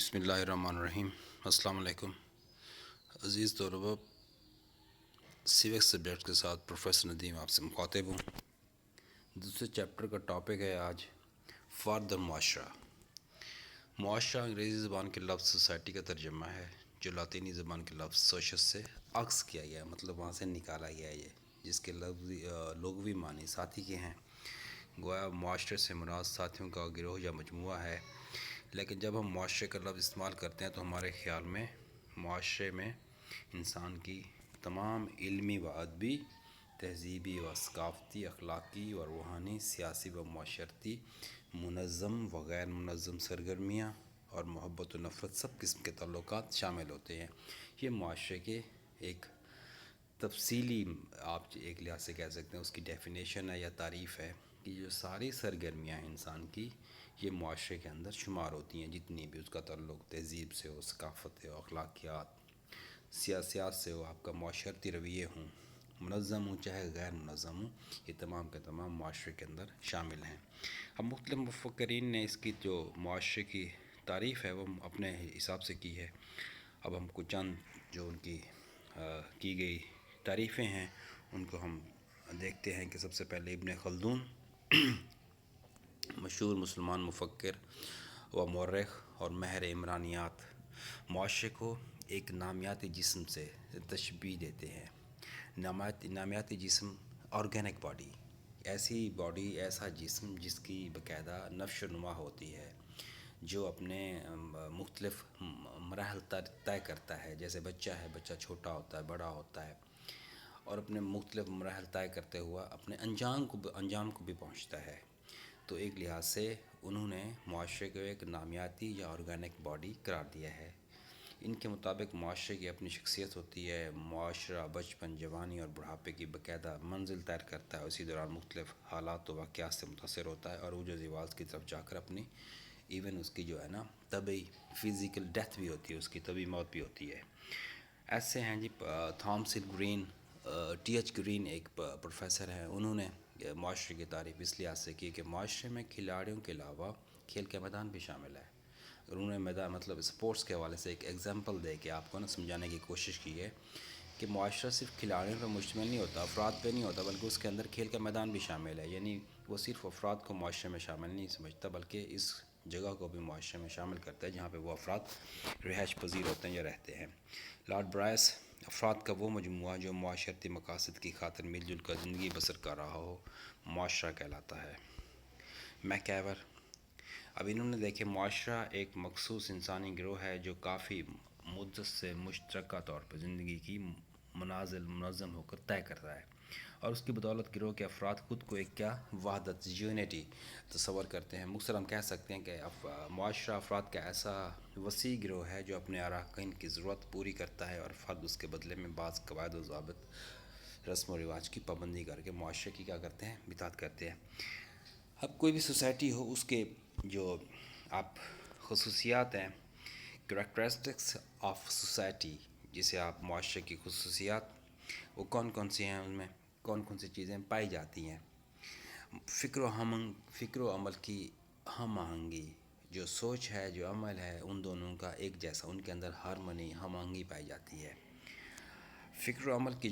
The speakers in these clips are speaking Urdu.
بسم اللہ الرحمن الرحیم۔ السلام علیکم عزیز طلباء، سیوک سبجیکٹ کے ساتھ پروفیسر ندیم آپ سے مخاطب ہوں۔ دوسرے چیپٹر کا ٹاپک ہے آج فردر معاشرہ۔ معاشرہ انگریزی زبان کے لفظ سوسائٹی کا ترجمہ ہے، جو لاطینی زبان کے لفظ سوشس سے عکس کیا گیا ہے، مطلب وہاں سے نکالا گیا ہے یہ، جس کے لغوی معنی ساتھی کے ہیں۔ گویا معاشرے سے مراد ساتھیوں کا گروہ یا مجموعہ ہے، لیکن جب ہم معاشرے کا لفظ استعمال کرتے ہیں تو ہمارے خیال میں معاشرے میں انسان کی تمام علمی و ادبی، تہذیبی و ثقافتی، اخلاقی و روحانی، سیاسی و معاشرتی، منظم و غیر منظم سرگرمیاں اور محبت و نفرت سب قسم کے تعلقات شامل ہوتے ہیں۔ یہ معاشرے کے ایک تفصیلی، آپ ایک لحاظ سے کہہ سکتے ہیں، اس کی ڈیفینیشن ہے یا تعریف ہے کہ جو ساری سرگرمیاں ہیں انسان کی، یہ معاشرے کے اندر شمار ہوتی ہیں، جتنی بھی اس کا تعلق تہذیب سے ہو، ثقافت ہو، اخلاقیات، سیاسیات سے ہو، آپ کا معاشرتی رویے ہوں، منظم ہوں چاہے غیر منظم ہوں، یہ تمام کے تمام معاشرے کے اندر شامل ہیں۔ اب مختلف مفکرین نے اس کی جو معاشرے کی تعریف ہے وہ اپنے حساب سے کی ہے۔ اب ہم کو چند جو ان کی گئی تعریفیں ہیں ان کو ہم دیکھتے ہیں کہ سب سے پہلے ابن خلدون، مشہور مسلمان مفکر و مورخ اور ماہر عمرانیات، معاشرے کو ایک نامیاتی جسم سے تشبیہ دیتے ہیں۔ نامیاتی جسم، آرگینک باڈی، ایسی باڈی، ایسا جسم جس کی باقاعدہ نشو و نما ہوتی ہے، جو اپنے مختلف مراحل طے کرتا ہے۔ جیسے بچہ ہے، بچہ چھوٹا ہوتا ہے، بڑا ہوتا ہے، اور اپنے مختلف مراحل طے کرتے ہوا اپنے انجام کو بھی پہنچتا ہے۔ تو ایک لحاظ سے انہوں نے معاشرے کو ایک نامیاتی یا آرگینک باڈی قرار دیا ہے۔ ان کے مطابق معاشرے کی اپنی شخصیت ہوتی ہے۔ معاشرہ بچپن، جوانی اور بڑھاپے کی باقاعدہ منزل طے کرتا ہے، اسی دوران مختلف حالات و واقعات سے متاثر ہوتا ہے اور عروج و زوال کی طرف جا کر اپنی ایون اس کی جو ہے نا طبعی فزیکل ڈیتھ بھی ہوتی ہے، اس کی طبعی موت بھی ہوتی ہے۔ ایسے ہیں جی Thomson Green, T H Green ایک پروفیسر ہیں، انہوں نے معاشرے کی تعریف اس لحاظ سے کی کہ معاشرے میں کھلاڑیوں کے علاوہ کھیل کا میدان بھی شامل ہے۔ انہوں نے مطلب اسپورٹس کے حوالے سے ایک ایگزامپل دے کے آپ کو نا سمجھانے کی کوشش کی ہے کہ معاشرہ صرف کھلاڑیوں پر مشتمل نہیں ہوتا، افراد پہ نہیں ہوتا، بلکہ اس کے اندر کھیل کا میدان بھی شامل ہے۔ یعنی وہ صرف افراد کو معاشرے میں شامل نہیں سمجھتا، بلکہ اس جگہ کو بھی معاشرے میں شامل کرتا ہے جہاں پہ وہ افراد رہائش پذیر ہوتے ہیں یا رہتے ہیں۔ لارڈ برائس، افراد کا وہ مجموعہ جو معاشرتی مقاصد کی خاطر مل جل کر زندگی بسر کر رہا ہو، معاشرہ کہلاتا ہے۔ میکایور، اب انہوں نے دیکھے معاشرہ ایک مخصوص انسانی گروہ ہے جو کافی مدت سے مشترکہ طور پر زندگی کی منازل منظم ہو کر طے کرتا ہے، اور اس کی بدولت گروہ کے افراد خود کو ایک کیا وحدت، یونٹی تصور کرتے ہیں۔ مختصر ہم کہہ سکتے ہیں کہ معاشرہ افراد کا ایسا وسیع گروہ ہے جو اپنے اراکین کی ضرورت پوری کرتا ہے، اور فرد اس کے بدلے میں بعض قواعد و ضوابط، رسم و رواج کی پابندی کر کے معاشرے کی کیا کرتے ہیں، اطاعت کرتے ہیں۔ اب کوئی بھی سوسائٹی ہو، اس کے جو آپ خصوصیات ہیں، کریکٹرسٹکس آف سوسائٹی، جسے آپ معاشرے کی خصوصیات، وہ کون کون سی ہیں، ان میں کون کون سی چیزیں پائی جاتی ہیں۔ فکر و عمل کی ہم آہنگی، جو سوچ ہے، جو عمل ہے، ان دونوں کا ایک جیسا، ان کے اندر ہارمنی، ہم آہنگی پائی جاتی ہے۔ فکر و عمل کی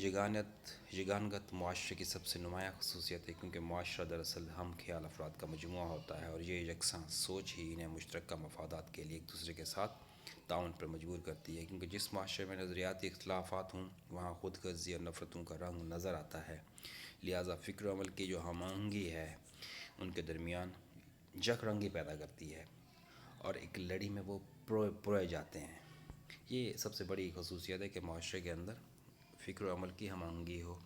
یگانگت معاشرے کی سب سے نمایاں خصوصیت ہے، کیونکہ معاشرہ دراصل ہم خیال افراد کا مجموعہ ہوتا ہے، اور یہ یکساں سوچ ہی انہیں مشترکہ مفادات کے لیے ایک دوسرے کے ساتھ تعاون پر مجبور کرتی ہے۔ کیونکہ جس معاشرے میں نظریاتی اختلافات ہوں، وہاں خود غرضی اور نفرتوں کا رنگ نظر آتا ہے، لہٰذا فکر و عمل کی جو ہم آہنگی ہے ان کے درمیان یک رنگی پیدا کرتی ہے، اور ایک لڑی میں وہ پروئے جاتے ہیں۔ یہ سب سے بڑی خصوصیت ہے کہ معاشرے کے اندر فکر و عمل کی ہم آہنگی ہو،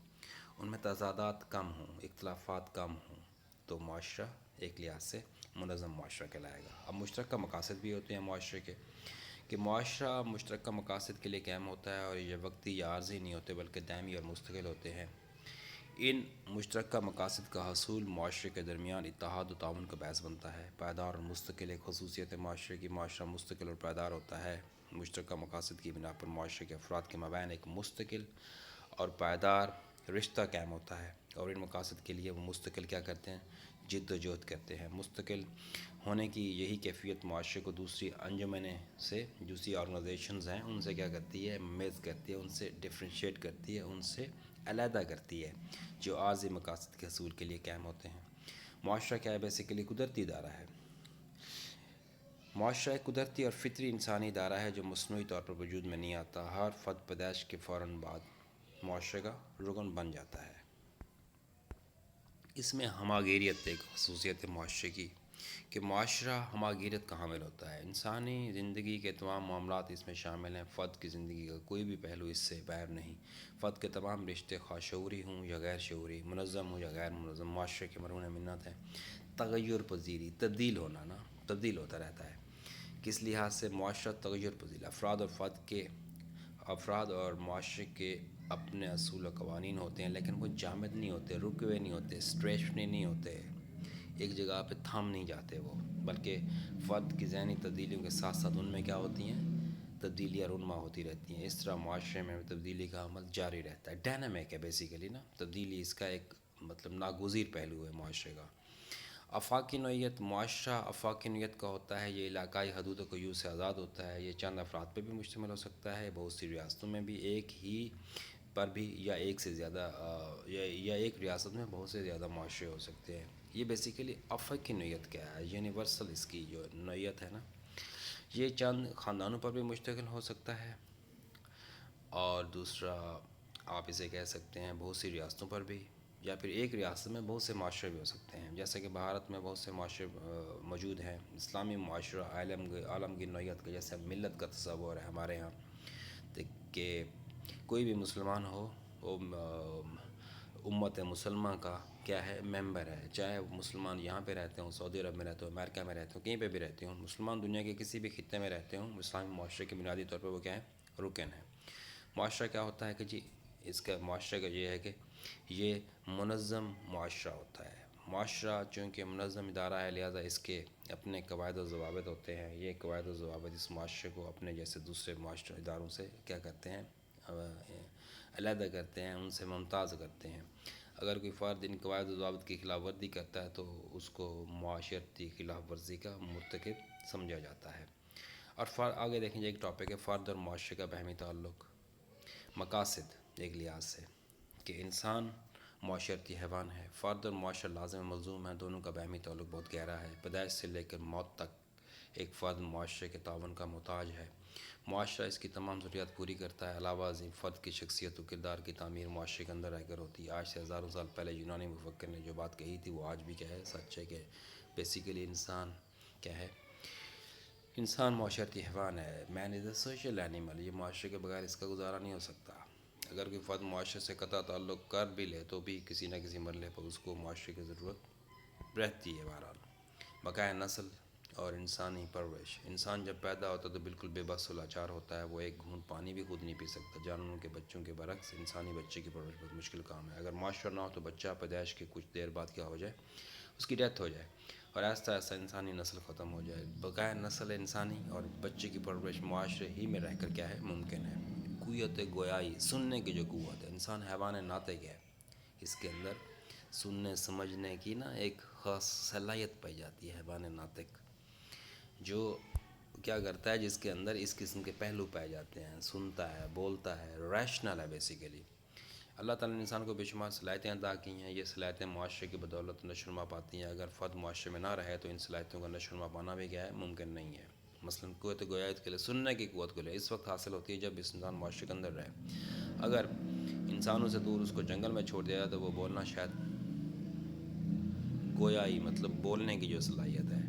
ان میں تضادات کم ہوں، اختلافات کم ہوں، تو معاشرہ ایک لحاظ سے منظم معاشرہ کہلائے گا۔ اب مشترکہ مقاصد بھی ہوتے ہیں معاشرے کے، کہ معاشرہ مشترکہ مقاصد کے لیے قائم ہوتا ہے، اور یہ وقتی یا عارضی نہیں ہوتے بلکہ دائمی اور مستقل ہوتے ہیں۔ ان مشترکہ مقاصد کا حصول معاشرے کے درمیان اتحاد و تعاون کا باعث بنتا ہے۔ پائیدار اور مستقل ایک خصوصیت ہے معاشرے کی، معاشرہ مستقل اور پائیدار ہوتا ہے مشترکہ مقاصد کی بنا پر۔ معاشرے کے افراد کے مابین ایک مستقل اور پائیدار رشتہ قائم ہوتا ہے، اور ان مقاصد کے لیے وہ مستقل کیا کرتے ہیں، جد و جہد کرتے ہیں۔ مستقل ہونے کی یہی کیفیت معاشرے کو دوسری انجمنیں سے، دوسری آرگنائزیشنز ہیں ان سے کیا کرتی ہے، میز کرتی ہے، ان سے ڈفرینشیٹ کرتی ہے، ان سے علیحدہ کرتی ہے، جو عارضی مقاصد کے حصول کے لیے قائم ہوتے ہیں۔ معاشرہ کیا ہے؟ بیسیکلی قدرتی ادارہ ہے۔ معاشرہ ایک قدرتی اور فطری انسانی ادارہ ہے جو مصنوعی طور پر وجود میں نہیں آتا۔ ہر فرد پیدائش کے فوراً بعد معاشرے کا رکن بن جاتا ہے۔ اس میں ہماگیریت ایک خصوصیت ہے معاشرے کی، کہ معاشرہ ہماگیریت کا حامل ہوتا ہے۔ انسانی زندگی کے تمام معاملات اس میں شامل ہیں۔ فرد کی زندگی کا کوئی بھی پہلو اس سے باہر نہیں۔ فرد کے تمام رشتے، خواہ شعوری ہوں یا غیر شعوری، منظم ہوں یا غیر منظم، معاشرے کے مرہون منت ہیں۔ تغیر پذیری، تبدیل ہونا نا، تبدیل ہوتا رہتا ہے۔ کس لحاظ سے؟ معاشرہ تغیر پذیر، افراد اور معاشرے کے اپنے اصول و قوانین ہوتے ہیں، لیکن وہ جامد نہیں ہوتے، رکے ہوئے نہیں ہوتے، اسٹیشنری نہیں ہوتے، ایک جگہ پہ تھم نہیں جاتے وہ، بلکہ فرد کی ذہنی تبدیلیوں کے ساتھ ساتھ ان میں کیا ہوتی ہیں، تبدیلیاں رونما ہوتی رہتی ہیں۔ اس طرح معاشرے میں تبدیلی کا عمل جاری رہتا ہے۔ ڈائنامک ہے بیسیکلی نا، تبدیلی اس کا ایک ناگزیر پہلو ہے معاشرے کا۔ آفاقی نوعیت، معاشرہ آفاقی نوعیت کا ہوتا ہے۔ یہ علاقائی حدود و قیود سے آزاد ہوتا ہے۔ یہ چند افراد پہ بھی مشتمل ہو سکتا ہے، بہت سی ریاستوں میں بھی ایک ہی پر بھی، یا ایک سے زیادہ یا ایک ریاست میں بہت سے زیادہ معاشرے ہو سکتے ہیں۔ یہ بیسیکلی آفاقی نوعیت کیا ہے؟ یونیورسل اس کی جو نوعیت ہے نا، یہ چند خاندانوں پر بھی مشتمل ہو سکتا ہے، اور دوسرا آپ اسے کہہ سکتے ہیں بہت سی ریاستوں پر بھی، یا پھر ایک ریاست میں بہت سے معاشرے بھی ہو سکتے ہیں، جیسے کہ بھارت میں بہت سے معاشرے موجود ہیں۔ اسلامی معاشرہ عالمگیر نوعیت کا، جیسے ملت کا تصور ہے ہمارے ہاں، کہ کوئی بھی مسلمان ہو وہ امت مسلمہ کا کیا ہے، ممبر ہے، چاہے وہ مسلمان یہاں پہ رہتے ہوں، سعودی عرب میں رہتے ہوں، امریکہ میں رہتے ہوں، کہیں پہ بھی رہتے ہوں، مسلمان دنیا کے کسی بھی خطے میں رہتے ہوں، اسلامی معاشرے کے بنیادی طور پر وہ کیا ہے، رکن ہے۔ معاشرہ کیا ہوتا ہے کہ جی، اس کا معاشرے کا یہ ہے کہ یہ منظم معاشرہ ہوتا ہے۔ معاشرہ چونکہ منظم ادارہ ہے، لہٰذا اس کے اپنے قواعد و ضوابط ہوتے ہیں۔ یہ قواعد و ضوابط اس معاشرے کو اپنے جیسے دوسرے معاشرے اداروں سے کیا کرتے ہیں، علیحدہ کرتے ہیں، ان سے ممتاز کرتے ہیں۔ اگر کوئی فرد ان قواعد و ضوابط کی خلاف ورزی کرتا ہے تو اس کو معاشرتی خلاف ورزی کا مرتکب سمجھا جاتا ہے۔ اور آگے دیکھیں ایک ٹاپک ہے فرد اور معاشرے کا باہمی تعلق۔ مقاصد ایک لحاظ سے کہ انسان معاشرتی حیوان ہے، فرد اور معاشرہ لازم ملزوم ہیں، دونوں کا باہمی تعلق بہت گہرا ہے۔ پیدائش سے لے کر موت تک ایک فرد معاشرے کے تعاون کا محتاج ہے۔ معاشرہ اس کی تمام ضروریات پوری کرتا ہے۔ علاوہ ازیں فرد کی شخصیت و کردار کی تعمیر معاشرے کے اندر رہ کر ہوتی ہے۔ آج سے ہزاروں سال پہلے یونانی مفکر نے جو بات کہی تھی وہ آج بھی کیا ہے، سچ ہے، کہ بیسیکلی انسان کیا ہے، انسان معاشرتی حیوان ہے۔ مین از اے سوشل اینیمل، یہ معاشرے کے بغیر اس کا گزارا نہیں ہو سکتا۔ اگر کوئی فرد معاشرے سے قطع تعلق کر بھی لے تو بھی کسی نہ کسی مرحلے پر اس کو معاشرے کی ضرورت رہتی ہے۔ بہرحال بقائے نسل اور انسانی پرورش، انسان جب پیدا ہوتا ہے تو بالکل بے بس و لاچار ہوتا ہے، وہ ایک گھونٹ پانی بھی خود نہیں پی سکتا۔ جانوروں کے بچوں کے برعکس انسانی بچے کی پرورش بہت مشکل کام ہے۔ اگر معاشرہ نہ ہو تو بچہ پیدائش کے کچھ دیر بعد کیا ہو جائے، اس کی ڈیتھ ہو جائے، اور آہستہ آہستہ انسانی نسل ختم ہو جائے۔ بقائے نسل انسانی اور بچے کی پرورش معاشرے ہی میں رہ کر کیا ہے، ممکن ہے۔ قوت گویائی، سننے کی جو قوت ہے، انسان حیوان ناطق ہے، اس کے اندر سننے سمجھنے کی نا ایک خاص صلاحیت پائی جاتی ہے۔ حیوان ناطق جو کیا کرتا ہے، جس کے اندر اس قسم کے پہلو پائے جاتے ہیں، سنتا ہے، بولتا ہے، ریشنل ہے بیسیکلی۔ اللہ تعالیٰ نے انسان کو بے شمار صلاحیتیں عطا کی ہیں، یہ صلاحیتیں معاشرے کی بدولت نشوونما پاتی ہیں۔ اگر فرد معاشرے میں نہ رہے تو ان صلاحیتوں کا نشوونما پانا بھی کیا ہے، ممکن نہیں ہے۔ مثلاً قوت گویات کے لیے، سننے کی قوت کے لیے اس وقت حاصل ہوتی ہے جب اس انسان معاشرے کے اندر رہے۔ اگر انسانوں سے دور اس کو جنگل میں چھوڑ دیا جائے تو وہ بولنا شاید، گویائی مطلب بولنے کی جو صلاحیت ہے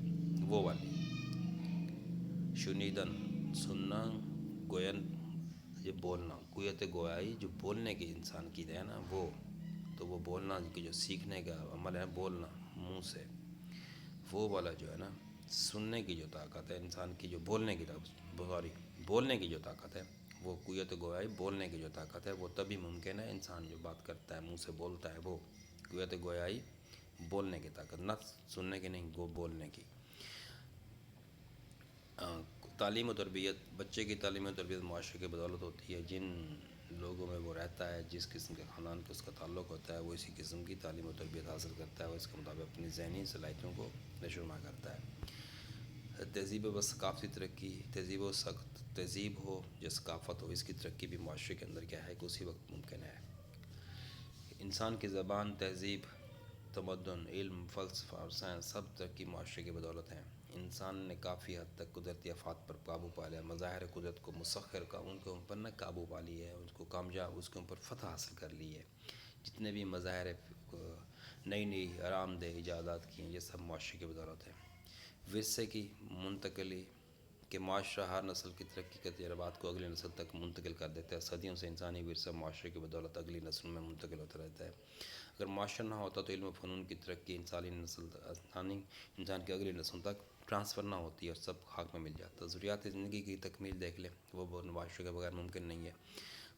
وہ والی، شنیدن سننا، گوین یہ بولنا، قوت گویائی جو بولنے کی انسان کی ہے نا وہ، تو وہ بولنا کی جو سیکھنے کا عمل ہے، بولنا منہ سے، وہ والا جو ہے نا، سننے کی جو طاقت ہے انسان کی، جو بولنے کی بولنے کی جو طاقت ہے، وہ قوت گویائی بولنے کی جو طاقت ہے وہ تبھی ممکن ہے، انسان جو بات کرتا ہے منہ سے بولتا ہے وہ قوت گویائی بولنے کی طاقت، نہ سننے کی نہیں، وہ بولنے کی۔ تعلیم و تربیت، بچے کی تعلیم و تربیت معاشرے کی بدولت ہوتی ہے۔ جن لوگوں میں وہ رہتا ہے، جس قسم کے خاندان کے اس کا تعلق ہوتا ہے، وہ اسی قسم کی تعلیم و تربیت حاصل کرتا ہے، وہ اس کے مطابق اپنی ذہنی صلاحیتوں کو نشوونما کرتا ہے۔ تہذیب و ثقافتی ترقی، تہذیب ہو یا ثقافت ہو، اس کی ترقی بھی معاشرے کے اندر کیا ہے کہ اسی وقت ممکن ہے۔ انسان کی زبان، تہذیب، تمدن، علم، فلسفہ اور سائنس سب ترقی معاشرے کی بدولت ہیں۔ انسان نے کافی حد تک قدرتی آفات پر قابو پا لیا، مظاہر قدرت کو مسخر کا ان کے اوپر نہ قابو پا لی ہے، اس کو کامیاب، اس کے اوپر فتح حاصل کر لی ہے۔ جتنے بھی مظاہر نئی نئی آرام دہ ایجادات کی ہیں، یہ سب معاشرے کی بدولت ہے۔ ورثے کی منتقلی کہ معاشرہ ہر نسل کی ترقی کے تجربات کو اگلی نسل تک منتقل کر دیتا ہے۔ صدیوں سے انسانی ورثہ معاشرے کی بدولت اگلی نسل میں منتقل ہوتا رہتا ہے۔ اگر معاشرہ نہ ہوتا تو علم و فنون کی ترقی انسان کی اگلی نسلوں تک ٹرانسفر نہ ہوتی اور سب خاک میں مل جاتا۔ ضروریات زندگی کی تکمیل دیکھ لیں، وہ معاشرے کے بغیر ممکن نہیں ہے۔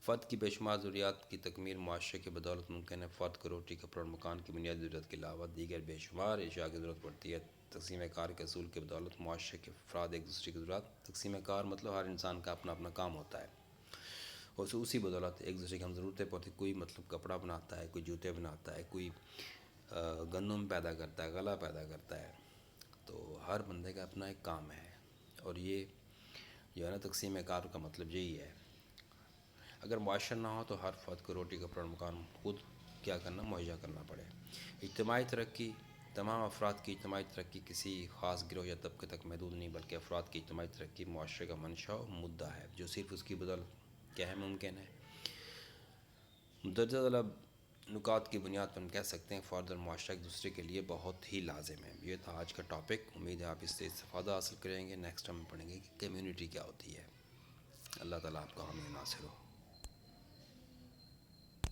فرد کی بے شمار ضروریات کی تکمیل معاشرے کی بدولت ممکن ہے۔ فرد کو روٹی، کپڑا اور مکان کی بنیادی ضرورت کے علاوہ دیگر بے شمار اشیاء کی ضرورت پڑتی ہے۔ تقسیم کار کے اصول کی بدولت معاشرے کے افراد ایک دوسرے کی ضرورت، تقسیم کار مطلب ہر انسان کا اپنا اپنا کام ہوتا ہے، اور اسی بدولت ایک دوسرے کی ہم ضرورتیں پڑتی۔ کوئی مطلب کپڑا بناتا ہے، کوئی جوتے بناتا ہے، کوئی گندم پیدا کرتا ہے، غلہ پیدا کرتا ہے، تو ہر بندے کا اپنا ایک کام ہے، اور یہ جو ہے نا تقسیم کار کا مطلب یہی ہے۔ اگر معاشرہ نہ ہو تو ہر فرد کو روٹی، کپڑا اور مکان خود کیا کرنا، مہیا کرنا پڑے۔ اجتماعی ترقی، تمام افراد کی اجتماعی ترقی کسی خاص گروہ یا طبقے تک محدود نہیں، بلکہ افراد کی اجتماعی ترقی معاشرے کا منشا و مدعا ہے، جو صرف اس کی بدولت کیا ہے ممکن ہے۔ مندرجہ ذیل نکات کی بنیاد پر ہم کہہ سکتے ہیں فرد اور معاشرہ ایک دوسرے کے لیے بہت ہی لازم ہے۔ یہ تھا آج کا ٹاپک، امید ہے آپ اس سے استفادہ حاصل کریں گے۔ نیکسٹ ہم پڑھیں گے کہ کمیونٹی کیا ہوتی ہے۔ اللہ تعالیٰ آپ کا حامی و ناصر ہو۔